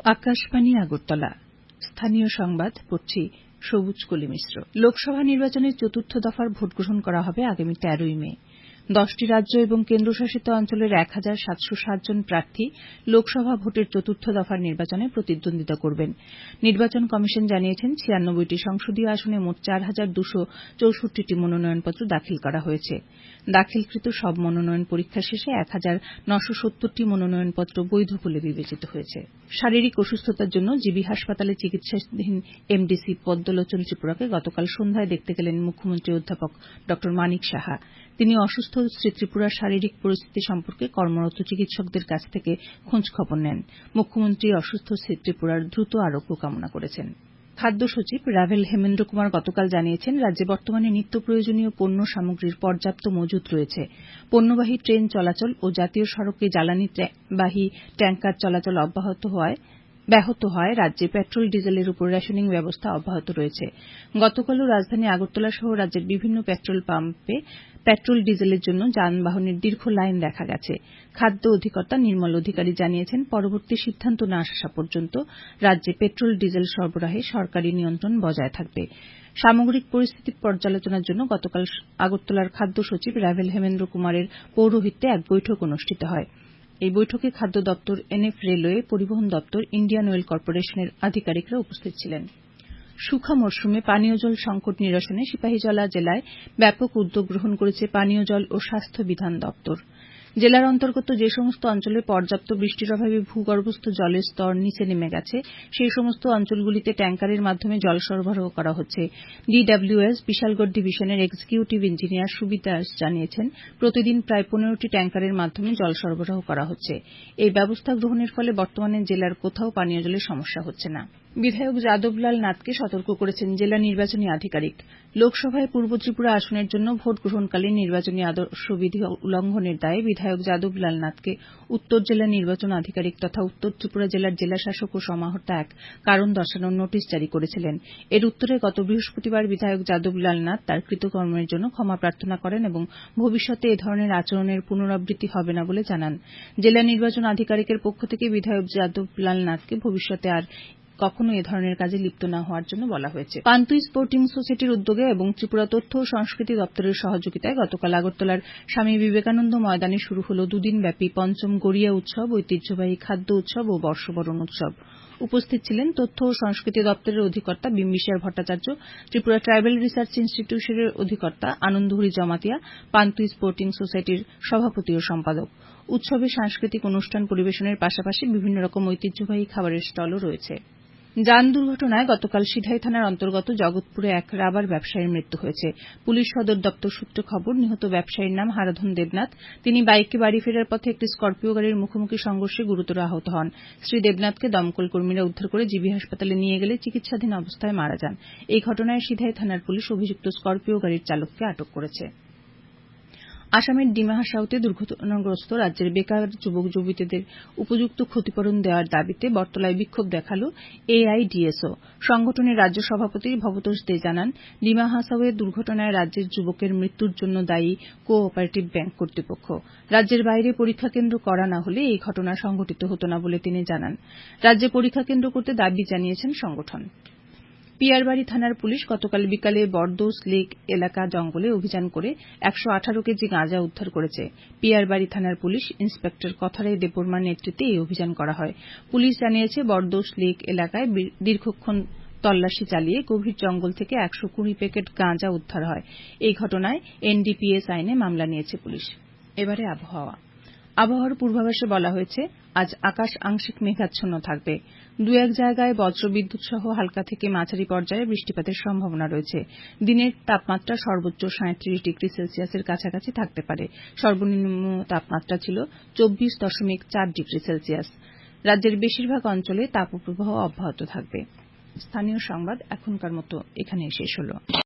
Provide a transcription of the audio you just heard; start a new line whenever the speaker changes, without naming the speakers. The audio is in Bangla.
আকাশবাণী আগরতলা স্থানীয় সংবাদ পড়ছি সবুজ কলি মিশ্র। লোকসভা নির্বাচনের চতুর্থ দফার ভোট গ্রহণ করা হবে আগামী 13ই মে। 10টি রাজ্য এবং কেন্দ্রশাসিত অঞ্চলের 1707 জন প্রার্থী লোকসভা ভোটের চতুর্থ দফার নির্বাচনে প্রতিদ্বন্দ্বিতা করবেন। নির্বাচন কমিশন জানিয়েছেন 96টি সংসদীয় আসনে মোট 4264টি মনোনয়নপত্র দাখিল করা হয়েছে। দাখিলকৃত সব মনোনয়ন পরীক্ষা শেষে 1970টি মনোনয়নপত্র বৈধ বলে বিবেচিত হয়েছে। শারীরিক অসুস্থতার জন্য জিবি হাসপাতালে চিকিৎসাধীন এমডিসি পদ্মলোচন ত্রিপুরাকে গতকাল সন্ধ্যায় দেখতে গেলেন মুখ্যমন্ত্রী অধ্যাপক ড মানিক সাহা। তিনি অসুস্থ শ্রী ত্রিপুরার শারীরিক পরিস্থিতি সম্পর্কে কর্মরত চিকিৎসকদের কাছ থেকে খোঁজ খবর নেন। মুখ্যমন্ত্রী অসুস্থ শ্রী ত্রিপুরার দ্রুত আরোগ্য কামনা করেছেন। খাদ্য সচিব রাভেল হেমেন্দ্র কুমার গতকাল জানিয়েছেন, রাজ্যে বর্তমানে নিত্য প্রয়োজনীয় পণ্য সামগ্রীর পর্যাপ্ত মজুত রয়েছে। পণ্যবাহী ট্রেন চলাচল ও জাতীয় সড়কে জ্বালানিবাহী ট্যাঙ্কার চলাচল ব্যাহত হয় রাজ্যে পেট্রোল ডিজেলের উপর রেশনিং ব্যবস্থা অব্যাহত রয়েছে। গতকালও রাজধানী আগরতলা সহ রাজ্যের বিভিন্ন পেট্রোল পাম্পে পেট্রোল ডিজেলের জন্য যানবাহনের দীর্ঘ লাইন দেখা গেছে। খাদ্য অধিকর্তা নির্মল অধিকারী জানিয়েছেন, পরবর্তী সিদ্ধান্ত না আসা পর্যন্ত রাজ্যে পেট্রোল ডিজেল সরবরাহে সরকারি নিয়ন্ত্রণ বজায় থাকবে। সামগ্রিক পরিস্থিতির পর্যালোচনার জন্য গতকাল আগরতলার খাদ্য সচিব রাভেল হেমেন্দ্র কুমারের পৌরোহিত্যে এক বৈঠক অনুষ্ঠিত হয়। এই বৈঠকে খাদ্য দপ্তর, এনএফ, রেলওয়ে, পরিবহন দপ্তর, ইন্ডিয়ান অয়েল কর্পোরেশনের আধিকারিকরা উপস্থিত ছিলেন। শুখা মরশুমে পানীয় জল সংকট নিরসনে সিপাহীজলা জেলায় ব্যাপক উদ্যোগ গ্রহণ করেছে পানীয় জল ও স্বাস্থ্য বিধান দপ্তর। জেলার অন্তর্গত যে সমস্ত অঞ্চলে পর্যাপ্ত বৃষ্টির অভাবে ভূগর্ভস্থ জলের স্তর নিচে নেমে গেছে, সেই সমস্ত অঞ্চলগুলিতে ট্যাঙ্কারের মাধ্যমে জল সরবরাহ করা হচ্ছে। ডিডব্লিউএস বিশালগড় ডিভিশনের এক্সিকিউটিভ ইঞ্জিনিয়ার সুবিতা দাস জানিয়েছেন, প্রতিদিন প্রায় 15টি ট্যাঙ্কারের মাধ্যমে জল সরবরাহ করা হচ্ছে। এই ব্যবস্থা গ্রহণের ফলে বর্তমানে জেলার কোথাও পানীয় জলের সমস্যা হচ্ছে না। বিধায়ক যাদবলাল নাথকে সতর্ক করেছেন জেলা নির্বাচনী আধিকারিক। লোকসভায় পূর্ব ত্রিপুরা আসনের জন্য ভোট গ্রহণকালীন নির্বাচনী আদর্শবিধি উল্লঙ্ঘনের দায়ে বিধায়ক যাদবলাল নাথকে উত্তর জেলা নির্বাচন আধিকারিক তথা উত্তর ত্রিপুরা জেলার জেলাশাসক ও সমাহর্তা এক কারণ দর্শানোর নোটিশ জারি করেছিলেন। এর উত্তরে গত বৃহস্পতিবার বিধায়ক যাদবলাল নাথ তার কৃতকর্মের জন্য ক্ষমা প্রার্থনা করেন এবং ভবিষ্যতে এ ধরনের আচরণের পুনরাবৃত্তি হবে না বলে জানান। জেলা নির্বাচন আধিকারিকের পক্ষ থেকে বিধায়ক যাদবলাল নাথকে ভবিষ্যতে আর কখনো এ ধরনের কাজে লিপ্ত না হওয়ার জন্য বলা হয়েছে। পান্তুই স্পোর্টিং সোসাইটির উদ্যোগে এবং ত্রিপুরা তথ্য ও সংস্কৃতি দপ্তরের সহযোগিতায় গতকাল আগরতলার স্বামী বিবেকানন্দ ময়দানে শুরু হল দুদিনব্যাপী পঞ্চম গড়িয়া উৎসব, ঐতিহ্যবাহী খাদ্য উৎসব ও বর্ষবরণ উৎসব। উপস্থিত ছিলেন তথ্য ও সংস্কৃতি দপ্তরের অধিকর্তা বিম্বিসার ভট্টাচার্য, ত্রিপুরা ট্রাইবাল রিসার্চ ইনস্টিটিউশনের অধিকর্তা আনন্দহরি জমাতিয়া, পান্তুই স্পোর্টিং সোসাইটির সভাপতি ও সম্পাদক। উৎসবে সাংস্কৃতিক অনুষ্ঠান পরিবেশনের পাশাপাশি বিভিন্ন রকম ঐতিহ্যবাহী খাবারের স্টলও রয়েছে। যান দুর্ঘটনায় গতকাল সিধাই থানার অন্তর্গত জগৎপুরে এক রাবার ব্যবসায়ীর মৃত্যু হয়েছে। পুলিশ সদর দপ্তর সূত্রে খবর, নিহত ব্যবসায়ীর নাম হারাধন দেবনাথ। তিনি বাইকে বাড়ি ফেরার পথে একটি স্করপিও গাড়ির মুখোমুখি সংঘর্ষে গুরুতর আহত হন। শ্রী দেবনাথকে দমকল কর্মীরা উদ্ধার করে জিবি হাসপাতালে নিয়ে গেলে চিকিৎসাধীন অবস্থায় মারা যান। এই ঘটনায় সিধাই থানার পুলিশ অভিযুক্ত স্করপিও গাড়ির চালককে আটক করেছে। আসামের ডিমা হাসাওতে দুর্ঘটনাগ্রস্ত রাজ্যের বেকার যুবক যুবতীদের উপযুক্ত ক্ষতিপূরণ দেওয়ার দাবিতে বটতলায় বিক্ষোভ দেখাল এআইডিএসও। সংগঠনের রাজ্য সভাপতি ভবতোষ দে জানান, ডিমা হাসাওয়ে দুর্ঘটনায় রাজ্যের যুবকের মৃত্যুর জন্য দায়ী কো-অপারেটিভ ব্যাংক কর্তৃপক্ষ। রাজ্যের বাইরে পরীক্ষা কেন্দ্র করা না হলে এই ঘটনা সংঘটিত হতো না বলে তিনি জানান। রাজ্যে পরীক্ষা কেন্দ্র করতে দাবি জানিয়েছেন সংগঠন। পিয়ারবাড়ি থানার পুলিশ গতকাল বিকালে বরদোস লেক এলাকা জঙ্গলে অভিযান করে 118 কেজি গাঁজা উদ্ধার করেছে। পিয়ারবাড়ি থানার পুলিশ ইন্সপেক্টর কথারাই দেববর্মার নেতৃত্বে এই অভিযান করা হয়। পুলিশ জানিয়েছে, বরদোস লেক এলাকায় দীর্ঘক্ষণ তল্লাশি চালিয়ে গভীর জঙ্গল থেকে 120 প্যাকেট গাঁজা উদ্ধার হয়। এই ঘটনায় এনডিপিএস আইনে মামলা নিয়েছে পুলিশ। এবারে আবহাওয়ার পূর্বাভাসে বলা হয়েছে, আজ আকাশ আংশিক মেঘাচ্ছন্ন থাকবে। দু এক জায়গায় বজ্রবিদ্যুৎ সহ হালকা থেকে মাঝারি পর্যায়ে বৃষ্টিপাতের সম্ভাবনা রয়েছে। দিনের তাপমাত্রা সর্বোচ্চ 37 ডিগ্রি সেলসিয়াসের কাছাকাছি থাকতে পারে। সর্বনিম্ন তাপমাত্রা ছিল 24.4 ডিগ্রি সেলসিয়াস। রাজ্যের বেশিরভাগ অঞ্চলে তাপপ্রবাহ অব্যাহত থাকবে। স্থানীয় সংবাদ এখনকার মতো এখানেই শেষ হল।